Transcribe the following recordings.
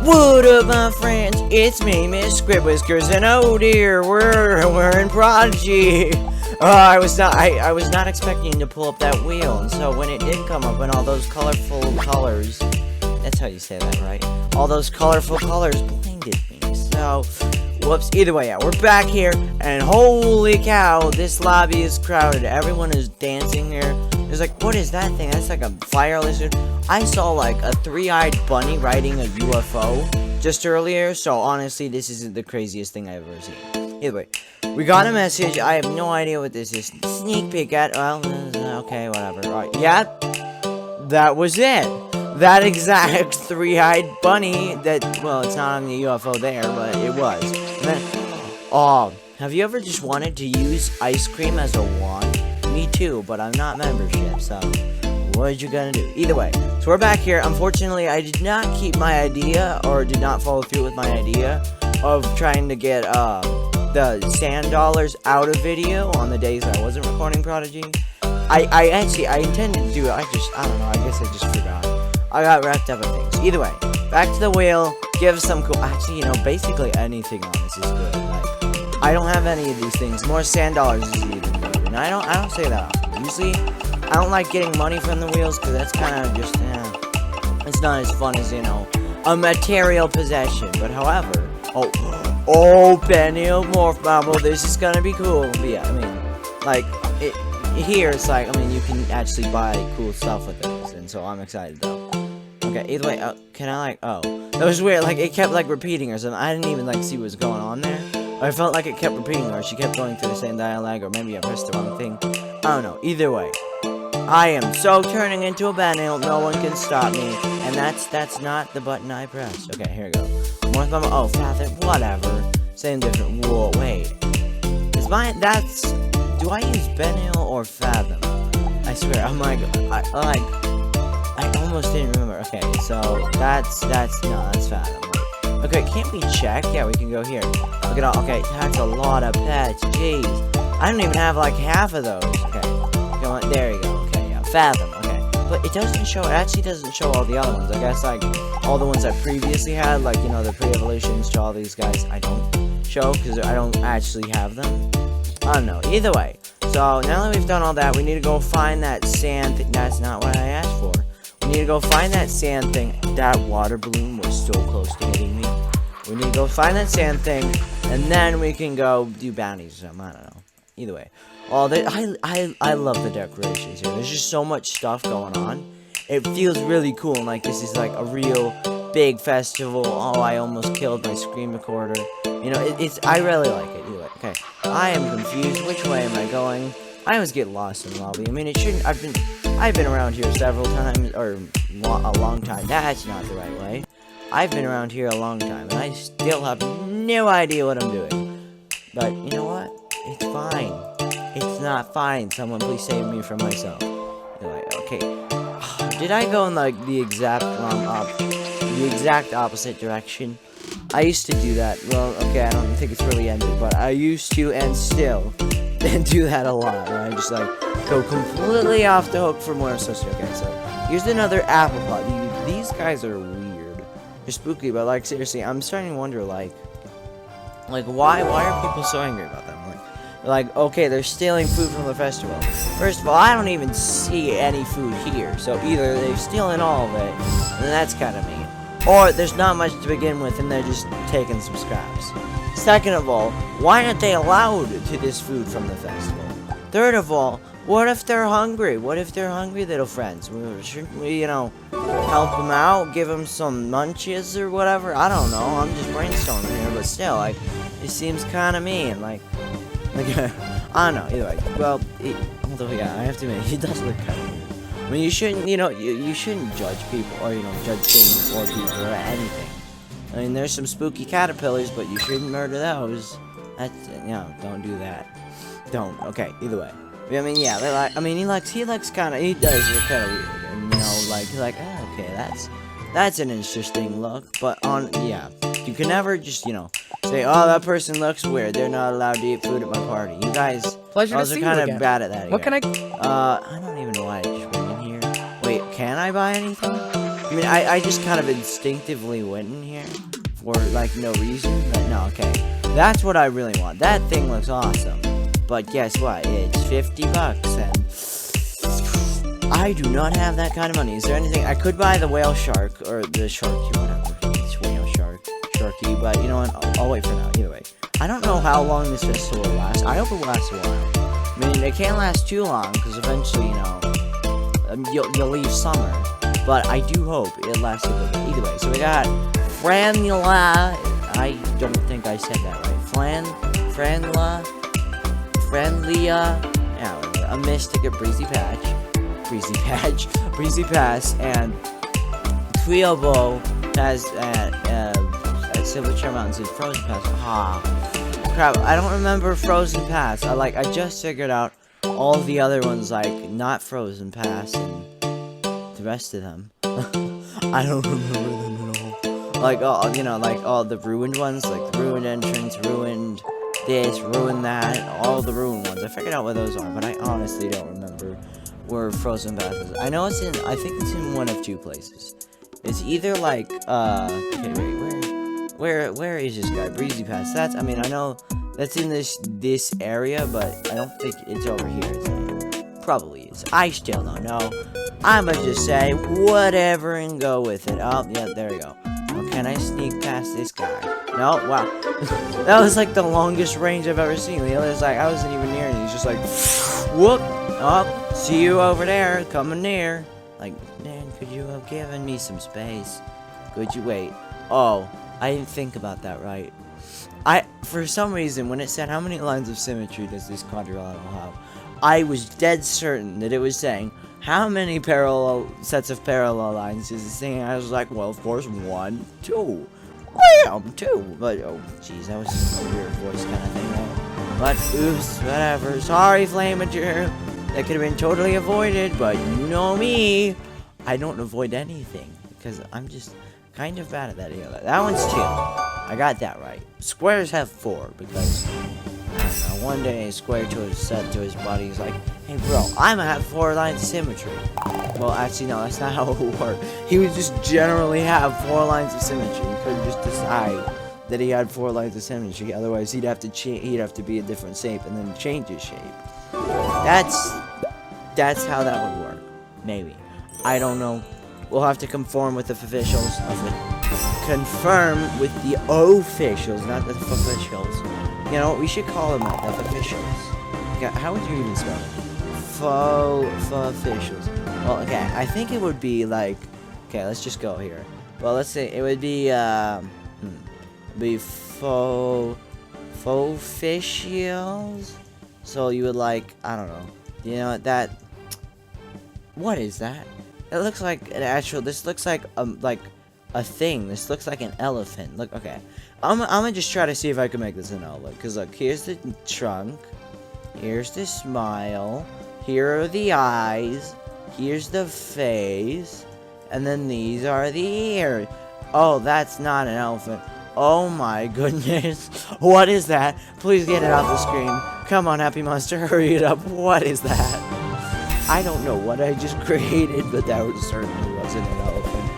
What up, my friends? It's me, Whiskers, and oh dear, we're in Prodigy. I was not expecting to pull up that wheel, and so when it did come up, and all those colorful colors, that's how you say that, right? All those colorful colors blinded me. So, whoops. Either way, yeah, we're back here, and holy cow, this lobby is crowded. Everyone is dancing here. There's like, what is that thing? That's like a fire lizard. I saw like a three-eyed bunny riding a UFO just earlier, so honestly, this isn't the craziest thing I've ever seen. Either way, we got a message. I have no idea what this is. Sneak peek at, well, okay, whatever. Right, yeah, that was it. That exact three-eyed bunny that, well, it's not on the UFO there, but it was. And then, oh, have you ever just wanted to use ice cream as a wand? Me too, but I'm not membership, so what you gonna do? Either way, so we're back here. Unfortunately, I did not keep my idea, or did not follow through with my idea of trying to get the sand dollars out of video on the days I wasn't recording Prodigy. I intended to do it. I don't know. I guess I just forgot. I got wrapped up in things. Either way, back to the wheel. Give some cool. Actually, you know, basically anything on this is good. Like, I don't have any of these things. More sand dollars is even good. And I don't say that often. Usually, I don't like getting money from the wheels because that's kind of just, it's not as fun as, you know, a material possession. But however, Benio Morph Bubble, this is gonna be cool. But yeah, I mean, like, here it's like, I mean, you can actually buy cool stuff with this, and so I'm excited though. Okay, either way, can I like, that was weird, like, it kept like repeating or something. I didn't even like see what was going on there. I felt like it kept repeating, or she kept going through the same dialogue, or maybe I pressed the wrong thing. I don't know. Either way, I am so turning into a banana. No one can stop me, and that's not the button I pressed. Okay, here we go. More thumb. Oh, Father. Whatever. Same different. Whoa, wait. Is mine? That's. Do I use Benil or Fathom? I swear. I'm like. I almost didn't remember. Okay, so that's Fathom. Okay, can't we check? Yeah, we can go here. Look at all. Okay, that's a lot of pets. Jeez. I don't even have like half of those. Okay. Come on, there you go. Okay, yeah. Fathom. Okay. But it doesn't show. It actually doesn't show all the other ones. I guess like all the ones I previously had, like, you know, the pre-evolutions to all these guys, I don't show because I don't actually have them. I don't know. Either way. So now that we've done all that, we need to go find that sand thing. That's not what I asked for. We need to go find that sand thing. That water balloon was so close to hitting me. We need to go find that sand thing, and then we can go do bounties or something. I don't know. Either way. I love the decorations here. There's just so much stuff going on. It feels really cool, and like this is like a real big festival. Oh, I almost killed my screen recorder. You know, I really like it. Either way. Okay. I am confused. Which way am I going? I always get lost in the lobby. I mean, it shouldn't. I've been around here several times, or a long time. That's not the right way. I've been around here a long time, and I still have no idea what I'm doing. But you know what? It's fine. It's not fine. Someone please save me from myself. Like, okay. Did I go in like the exact opposite direction? I used to do that. Well, okay, I don't think it's really ended, but I used to and still do that a lot. Where I just like go completely off the hook from where I'm supposed to. Okay, so here's another apple pot. These guys are weird. They're spooky, but like seriously, I'm starting to wonder like why are people so angry about them? Like, okay, they're stealing food from the festival. First of all, I don't even see any food here, so either they're stealing all of it, and that's kind of mean, or there's not much to begin with, and they're just taking some scraps. Second of all, why aren't they allowed to this food from the festival? Third of all, what if they're hungry? What if they're hungry, little friends? Shouldn't we, you know, help them out, give them some munches or whatever? I don't know, I'm just brainstorming here, but still, like, it seems kind of mean, like, I don't know, either way. Well, although, yeah, I have to admit, he does look kind of weird. I mean, you shouldn't, you know, you shouldn't judge people, or, you know, judge things or people or anything. I mean, there's some spooky caterpillars, but you shouldn't murder those. That's, you know, don't do that. Don't. Okay, either way. I mean, yeah, he looks kind of, he does look kind of weird, and, you know, like, he's like, oh, okay, that's an interesting look, but yeah, you can never just, you know, say, oh, that person looks weird, they're not allowed to eat food at my party. You guys are kind of bad at that. What can I don't even know why I just went in here. Wait, can I buy anything? I mean, I just kind of instinctively went in here for, like, no reason, but no, okay. That's what I really want. That thing looks awesome. But guess what? It's 50 bucks, and I do not have that kind of money. Is there anything? I could buy the whale shark, or the sharky, whatever. It's whale shark, sharky, but you know what? I'll wait for now, either way. I don't know how long this festival will last. I hope it lasts a while. I mean, it can't last too long, because eventually, you know, you'll leave summer. But I do hope it lasts a little bit. Either way, so we got Franula. I don't think I said that right. Friendlia, yeah, a Mystic, a Breezy Pass, and Twiobo has at Silverchair Mountains and Frozen Pass. Crap, I don't remember Frozen Pass. I just figured out all the other ones, like, not Frozen Pass, and the rest of them. I don't remember them at all. Like, all, you know, like, all the ruined ones, like, the ruined entrance, ruined this, ruined that, all the ruined ones. I figured out what those are, but I honestly don't remember where Frozen Pass is. I know it's in, I think it's in one of two places. It's either, like, okay, wait, where is this guy? Breezy Pass. That's, I mean, I know that's in this area, but I don't think it's over here. Probably is. I still don't know. I'ma just say whatever and go with it. Oh, yeah, there we go. Oh, can I sneak past this guy? No, wow. That was like the longest range I've ever seen. The other's like, I wasn't even near, and he's just like, whoop. Oh, see you over there, coming near. Like, man, could you have given me some space? Could you wait? Oh, I didn't think about that right. For some reason, when it said how many lines of symmetry does this quadrilateral have, I was dead certain that it was saying how many sets of parallel lines is it saying. I was like, well, of course, 1, 2. Wham, 2. But, oh, jeez, that was a weird voice kind of thing, though. But, oops, whatever. Sorry, Flamager. That could have been totally avoided, but you know me. I don't avoid anything, because I'm just kind of bad at that. Yeah, that one's 2. I got that right. Squares have 4, because, I don't know, one day Square said to his buddy, he's like, hey bro, I'm gonna have 4 lines of symmetry. Well, actually, no, that's not how it would work. He would just generally have 4 lines of symmetry. He couldn't just decide that he had 4 lines of symmetry. Otherwise, he'd have to be a different shape and then change his shape. That's how that would work. Maybe. I don't know. We'll have to conform with the officials of it. Confirm with the officials, not the officials. You know what? We should call them that, the officials. Okay, how would you even spell it? Officials. Well, okay, I think it would be like, okay, let's just go here. Well, let's say it would be, officials. So you would like, I don't know. You know what is that? It looks like an actual, this looks like a thing. This looks like an elephant. Look, okay. I'm gonna just try to see if I can make this an elephant. Because look, here's the trunk. Here's the smile. Here are the eyes. Here's the face. And then these are the ears. Oh, that's not an elephant. Oh my goodness. What is that? Please get it off the screen. Come on, Happy Monster, hurry it up. What is that? I don't know what I just created, but that certainly wasn't an elephant.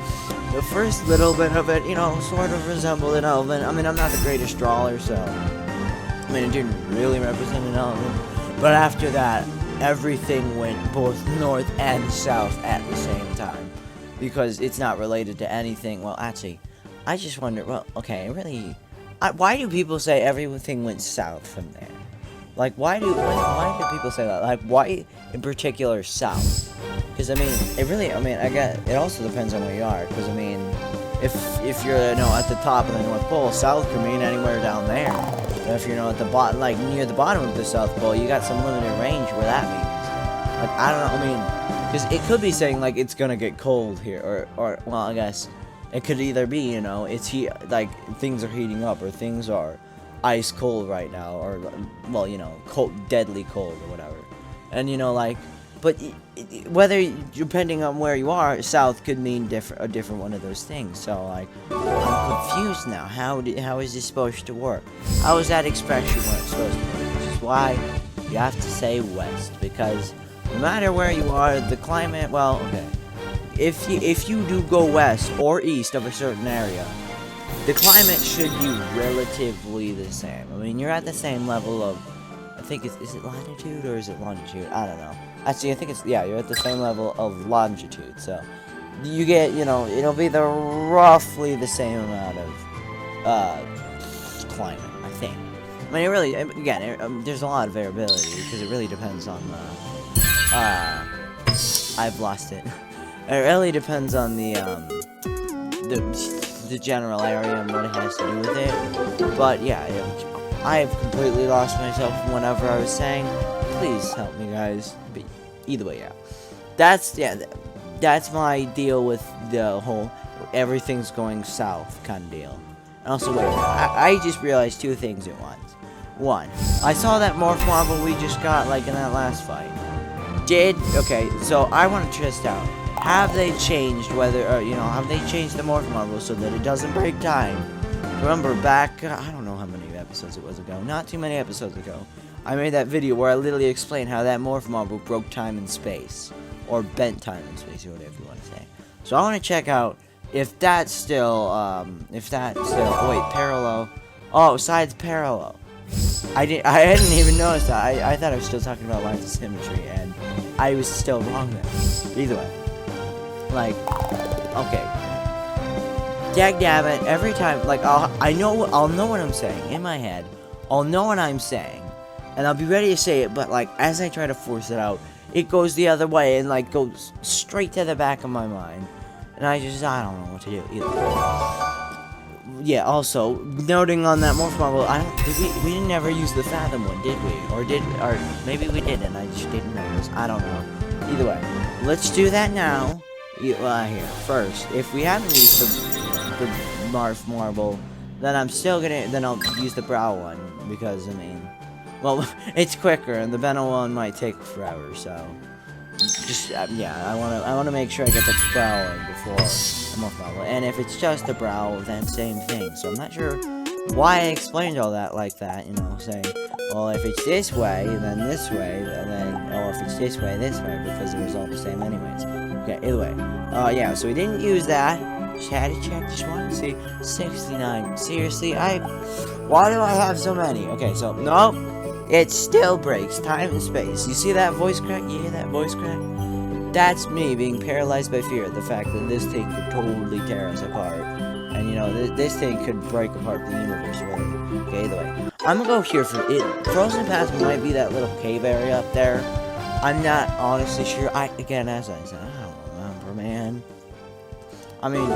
The first little bit of it, you know, sort of resembled an elephant. I mean, I'm not the greatest drawer, so I mean, it didn't really represent an elephant. But after that, everything went both north and south at the same time. Because it's not related to anything. Well, actually, I just wonder, well, okay, really, why do people say everything went south from there? Like, why do people say that? Like, why in particular south? Because, I mean, I guess, it also depends on where you are. Because, I mean, if you're, you know, at the top of the North Pole, south could mean anywhere down there. And if you're, you know, at the bottom, like, near the bottom of the South Pole, you got some limited range where that means. Like, I don't know, I mean, because it could be saying, like, it's gonna get cold here, or, well, I guess, it could either be, you know, like, things are heating up, or things are ice cold right now, or, well, you know, cold, deadly cold, or whatever. And, you know, like, but whether, depending on where you are, south could mean a different one of those things. So, like, I'm confused now. How is this supposed to work? How is that expression supposed to work? Which is why you have to say west, because no matter where you are, the climate, well, okay, if you do go west or east of a certain area, the climate should be relatively the same. I mean, you're at the same level of, I think is it latitude or is it longitude? I don't know. Actually, I think it's, yeah, you're at the same level of longitude, so you get, you know, it'll be the roughly the same amount of climate, I think. I mean, it really, again, there's a lot of variability because it really depends on I've lost it. It really depends on the general area and what it has to do with it. But yeah, I have completely lost myself whenever I was saying. Please help me, guys. But either way, yeah. That's my deal with the whole everything's going south kind of deal. And also, wait, I just realized two things at once. One, I saw that morph marble we just got, like, in that last fight. Okay, so I want to test out. Have they changed whether, you know, have they changed the morph marble so that it doesn't break time? Remember back, I don't know how many episodes it was ago, not too many episodes ago, I made that video where I literally explained how that morph marble broke time and space. Or bent time and space, or whatever you want to say. So I want to check out if that's still, oh wait, parallel. Oh, sides parallel. I hadn't even noticed that. I thought I was still talking about lines of symmetry, and I was still wrong there. Either way. Like, okay. Dagnabbit, every time, like, I'll know what I'm saying in my head. I'll know what I'm saying, and I'll be ready to say it, but, like, as I try to force it out, it goes the other way and, like, goes straight to the back of my mind. And I don't know what to do either. Yeah, also, noting on that morph marble, we didn't ever use the Fathom one, did we? Or maybe we did and I just didn't notice. I don't know. Either way, let's do that now. Here, first, if we haven't used the morph marble, then then I'll use the brow one, because, I mean, well, it's quicker, and the Beno one might take forever, so just, yeah, I wanna make sure I get the brow one before the morph marble, and if it's just the brow, then same thing, so I'm not sure why I explained all that like that, you know, saying, well, if it's this way, then this way, and then, oh, if it's this way, because it was all the same anyways. Okay, either way, yeah, so we didn't use that. Just had to check, just wanted to see. 69, seriously, why do I have so many? Okay, so, nope. It still breaks time and space. You see that voice crack? You hear that voice crack? That's me being paralyzed by fear. The fact that this thing could totally tear us apart. And, you know, this thing could break apart the universe, really. Okay, either way. I'm gonna go here for it. Frozen Pass might be that little cave area up there. I'm not honestly sure. Again, as I said, I don't remember, man. I mean,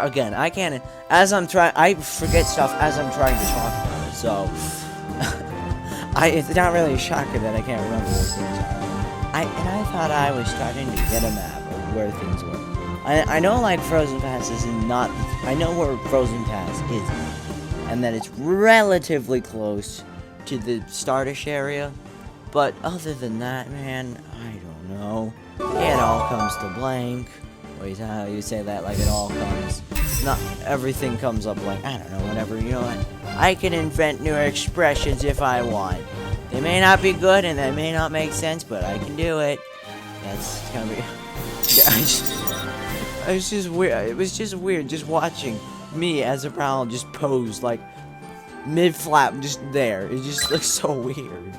again, I can't. I forget stuff as I'm trying to talk about it, so. It's not really a shocker that I can't remember those things are. I thought I was starting to get a map of where things were. I know, like, Frozen Pass is not... I know where Frozen Pass is, and that it's relatively close to the Stardish area, but other than that, man, I don't know. It all comes to blank. Wait, how you say that, like it all comes... Not everything comes up blank. I don't know, whatever, you know what? I can invent new expressions if I want. They may not be good and they may not make sense, but I can do it. That's gonna be... It was just weird. It was just weird just watching me as a prowl just pose, like, mid-flap, just there. It just looks so weird.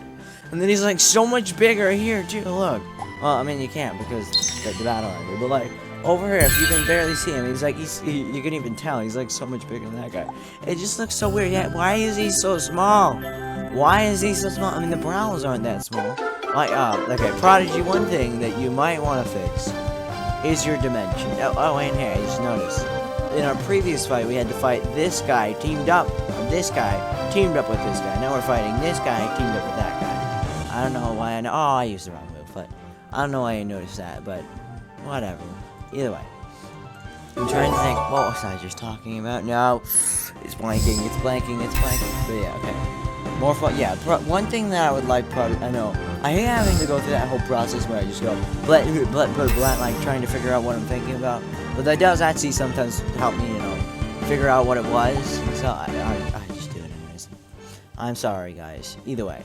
And then he's, like, so much bigger here, too, look. Well, I mean, you can't because the battle ended, but, like... Over here, if you can barely see him, he's like, you can even tell, he's like so much bigger than that guy. It just looks so weird. Yeah, why is he so small? Why is he so small? I mean, the brows aren't that small. Like, okay, Prodigy, one thing that you might want to fix is your dimension. Oh, and here, I just noticed. In our previous fight, we had to fight this guy teamed up, this guy teamed up with this guy. Now we're fighting this guy teamed up with that guy. I don't know why I used the wrong move, but I don't know why I noticed that, but whatever. Either way, I'm trying to think, what was I just talking about? No, it's blanking, but yeah, okay. More fun, yeah, one thing that I would like, I know, I hate having to go through that whole process where I just go, like, trying to figure out what I'm thinking about, but that does actually sometimes help me, you know, figure out what it was, so I just do it anyways. I'm sorry, guys, either way.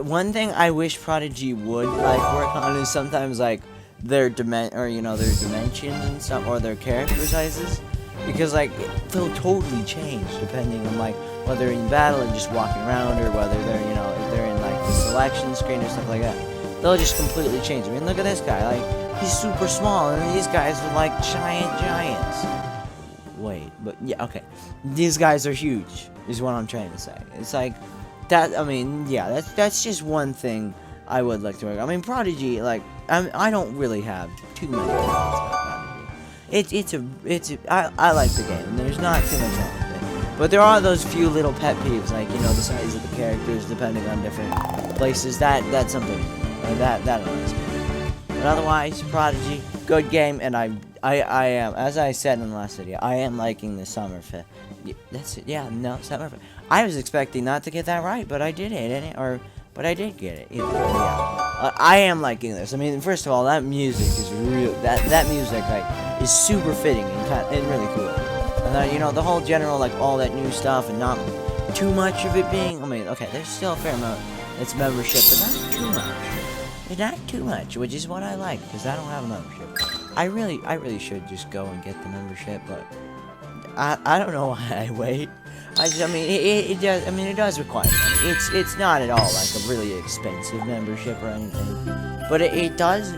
One thing I wish Prodigy would, like, work on is sometimes, like, their dimensions and stuff, or their character sizes, because like they'll totally change depending on like whether they're in battle and just walking around, or whether they're if they're in like the selection screen or stuff like that. They'll just completely change. I mean, look at this guy, like he's super small, and these guys are like giants. Wait, but yeah, okay, these guys are huge, is what I'm trying to say. It's like that. I mean, yeah, that's just one thing I would like to work. I mean, Prodigy, like, I don't really have too many thoughts about Prodigy. I like the game, and there's not too much wrong with it. But there are those few little pet peeves, like, the size of the characters, depending on different places. That's something, that annoys me. But otherwise, Prodigy, good game, and I am, as I said in the last video, I am liking the summer fit. That's it, yeah, no, summer fit. I was expecting not to get that right, but I did it, but I did get it. Yeah. I am liking this. I mean, first of all, that music is real. That music like is super fitting and really cool. And then the whole general like all that new stuff and not too much of it being. I mean, okay, there's still a fair amount. It's membership, but not too much. It's not too much, which is what I like because I don't have a membership. I really should just go and get the membership, but I don't know why I wait. I mean, it does. I mean, it does require money. It's not at all like a really expensive membership or anything, but it does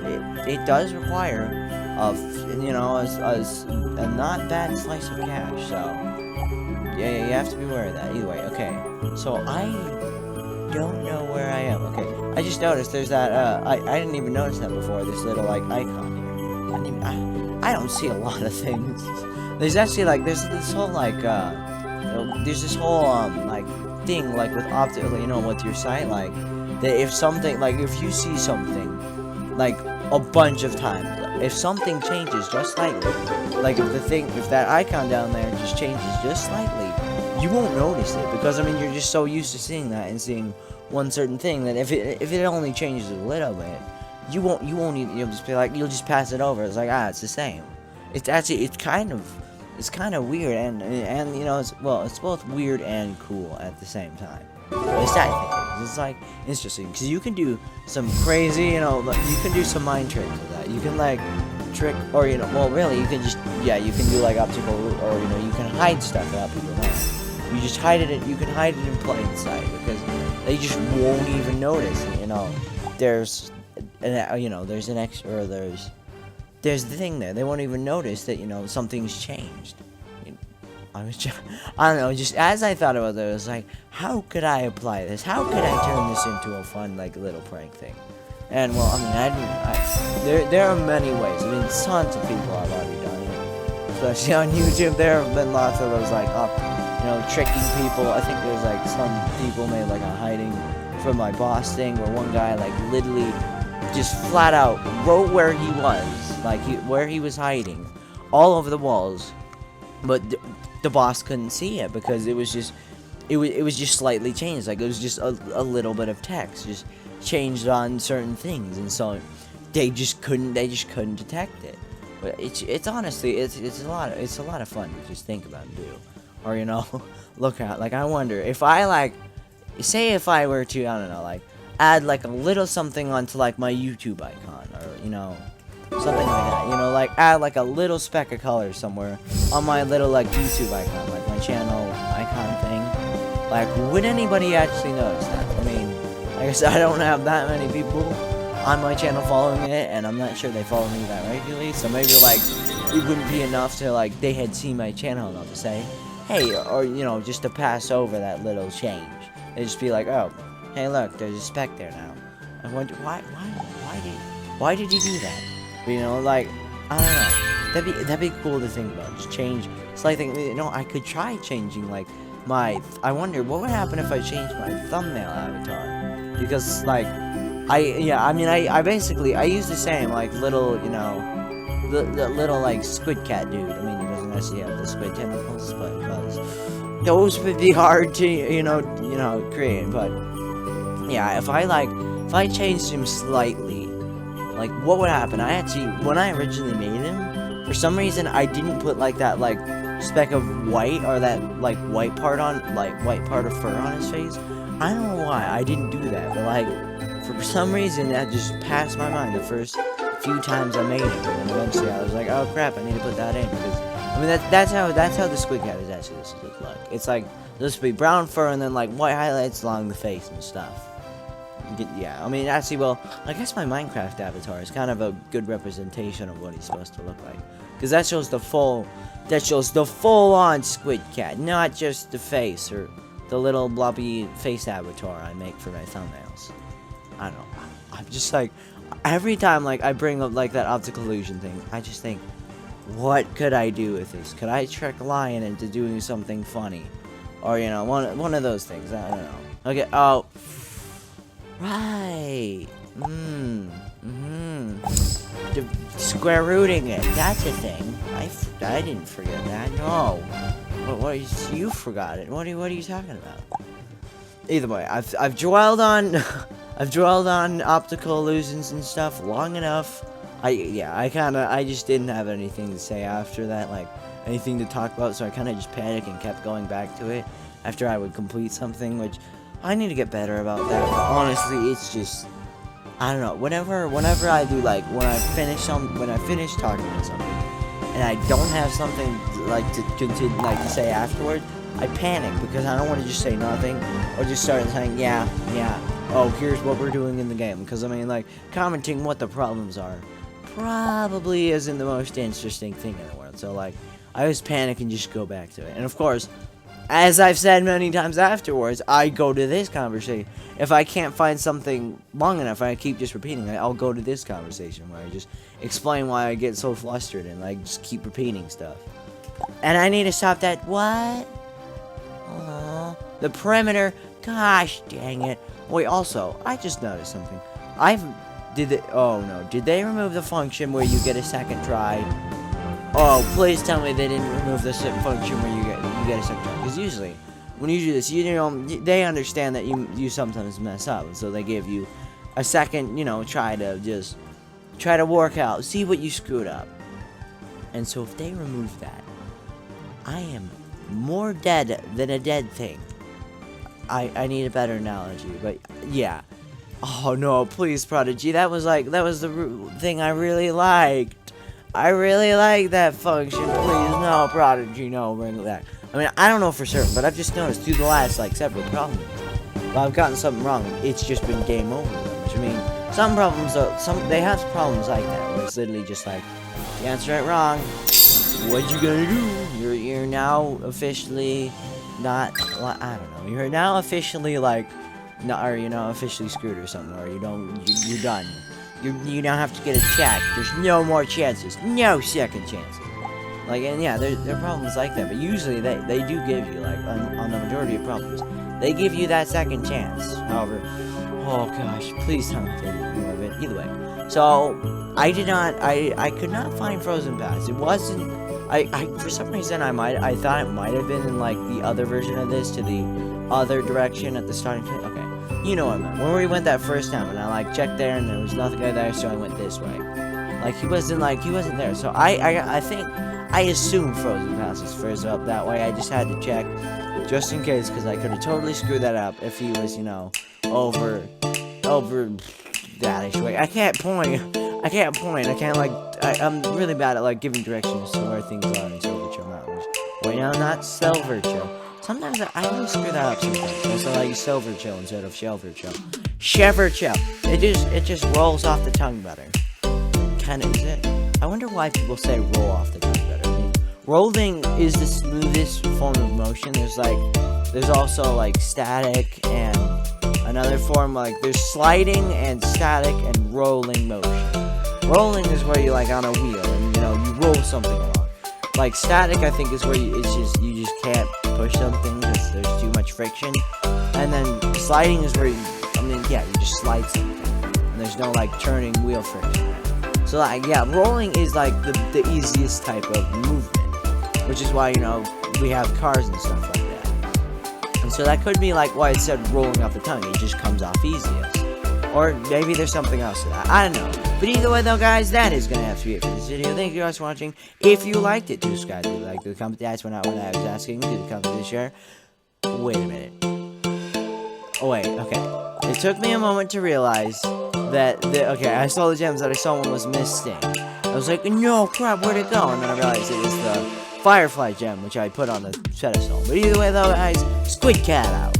require a not bad slice of cash. So yeah, you have to be aware of that. Either way, okay. So I don't know where I am. Okay, I just noticed there's that. I didn't even notice that before. This little like icon here. I don't see a lot of things. There's actually like there's this whole like there's this whole like thing like with with your site, like that if you see something like a bunch of times, if something changes just slightly, like if that icon down there just changes just slightly, you won't notice it because I mean you're just so used to seeing that and seeing one certain thing that if it only changes a little bit, you won't even, you'll just be like, you'll just pass it over. It's like, it's the same. It's kind of weird, and it's both weird and cool at the same time. At least I think it is. It's like interesting because you can do some crazy, you can do some mind tricks with that. You can like trick, or really, you can just you can do like optical, or you can hide stuff without people knowing. You just hide it. You can hide it in plain sight because they just won't even notice. There's there's an extra, or there's the thing there. They won't even notice that, something's changed. I don't know, just as I thought about it, I was like, how could I apply this? How could I turn this into a fun, like, little prank thing? And, well, I mean, there are many ways. I mean, tons of people have already done it. Especially on YouTube, there have been lots of those, like, tricking people. I think there's, like, some people made, like, a hiding from my boss thing, where one guy, like, literally just flat out wrote where he was, like where he was hiding, all over the walls, but the boss couldn't see it because it was just slightly changed, like it was just a little bit of text just changed on certain things, and so they just couldn't detect it. But it's honestly it's a lot of fun to just think about and do, or look at. Like I wonder if I say if I were to, I don't know, like add like a little something onto like my YouTube icon, or something like that, like add like a little speck of color somewhere on my little like YouTube icon, like my channel icon thing. Like, would anybody actually notice that? I mean, I guess I don't have that many people on my channel following it, and I'm not sure they follow me that regularly, so maybe like it wouldn't be enough to like they had seen my channel enough to say, hey, or just to pass over that little change. They'd just be like, oh, hey, look, there's a speck there now. I wonder why did he do that? Like, I don't know. That'd be cool to think about. Just change. It's like I could try changing like my. I wonder what would happen if I changed my thumbnail avatar, because like I basically use the same like little the little like squid cat dude. I mean, he doesn't actually have the squid tentacles, but those would be hard to create, but. Yeah, if I changed him slightly, like, what would happen? When I originally made him, for some reason, I didn't put, like, that, like, speck of white, or that, like, white part of fur on his face. I don't know why I didn't do that, but, like, for some reason, that just passed my mind the first few times I made it, and then eventually I was like, oh crap, I need to put that in, because, I mean, that's how the squid cat is actually supposed to look like. It's like, there's supposed to be brown fur, and then, like, white highlights along the face and stuff. Yeah, I mean, actually, well, I guess my Minecraft avatar is kind of a good representation of what he's supposed to look like. Because that shows the full-on squid cat, not just the face, or the little blobby face avatar I make for my thumbnails. I don't know, I'm just like, every time, like, I bring up, like, that optical illusion thing, I just think, what could I do with this? Could I trick Lion into doing something funny? Or, you know, one of those things, I don't know. Okay, oh... Right. Square rooting it. That's a thing. I didn't forget that. No. You forgot it. What are you talking about? Either way, I've dwelled on I've dwelled on optical illusions and stuff long enough. I just didn't have anything to say after that, like anything to talk about, so I kind of just panicked and kept going back to it after I would complete something, which I need to get better about that. But honestly, it's just, I don't know. Whenever I do, like, when I finish talking about something, and I don't have something like to say afterward, I panic because I don't want to just say nothing or just start saying yeah. Oh, here's what we're doing in the game. Because I mean, like, commenting what the problems are probably isn't the most interesting thing in the world. So like, I always panic and just go back to it. And of course, as I've said many times afterwards, I go to this conversation. If I can't find something long enough, I keep just repeating it, I'll go to this conversation where I just explain why I get so flustered and, like, just keep repeating stuff. And I need to stop that. What? The perimeter. Gosh dang it. Wait, also, I just noticed something. Did they remove the function where you get a second try? Oh, please tell me they didn't remove the function where you get a second try. Because usually, when you do this, they understand that you sometimes mess up, and so they give you a second, try to work out, see what you screwed up. And so if they remove that, I am more dead than a dead thing. I need a better analogy, but yeah. Oh no, please, Prodigy, that was the thing I really liked. I really like that function. Please, no, Prodigy, no, bring it back. I mean, I don't know for certain, but I've just noticed through the last, several problems, if I've gotten something wrong, it's just been game over. Which, I mean, some problems, they have problems like that, where it's literally just like, you answer it wrong, what you gonna do? You're now officially not, I don't know, you're now officially, officially screwed or something, or you're done. You now have to get a check. There's no more chances. No second chances. And yeah, there are problems like that, but usually they do give you, on the majority of problems, they give you that second chance. However, oh gosh, please tell me they didn't remove it. Either way. So, I could not find Frozen Pass. It wasn't, for some reason, I thought it might have been in, the other version of this, to the other direction at the starting point. Okay. You know what I meant. When we went that first time, and I checked there, and there was nothing there, so I went this way. He wasn't there. So I think I assumed Frozen Pass was first up that way. I just had to check, just in case, because I could have totally screwed that up if he was, over that way. I can't point. I'm really bad at giving directions to where things are in Silverchill Mountains. Wait, no, not Silverchill. Sometimes I really screw that up sometimes. So Silverchill instead of Shelverchill. Sheverchill. It just rolls off the tongue better. Kinda is it? I wonder why people say roll off the tongue better. I mean, rolling is the smoothest form of motion. There's also static and another form, there's sliding and static and rolling motion. Rolling is where you on a wheel and you roll something along. Static, I think, is where you just can't push something because there's too much friction. And then sliding is where you just slide something. And there's no, turning wheel friction. So, rolling is, the easiest type of movement. Which is why, we have cars and stuff like that. And so that could be, why it said rolling off the tongue. It just comes off easiest. Or maybe there's something else to that. I don't know. But either way, though, guys, that is going to have to be it for this video. Thank you guys for watching. If you liked it, subscribe to the comment. That's when I was asking. Do the comment, share. Wait a minute. Oh, wait, okay. It took me a moment to realize that, okay, I saw the gems that I saw one was missing. I was like, no, crap, where'd it go? And then I realized it was the Firefly gem, which I put on the pedestal. But either way, though, guys, Squid Cat out.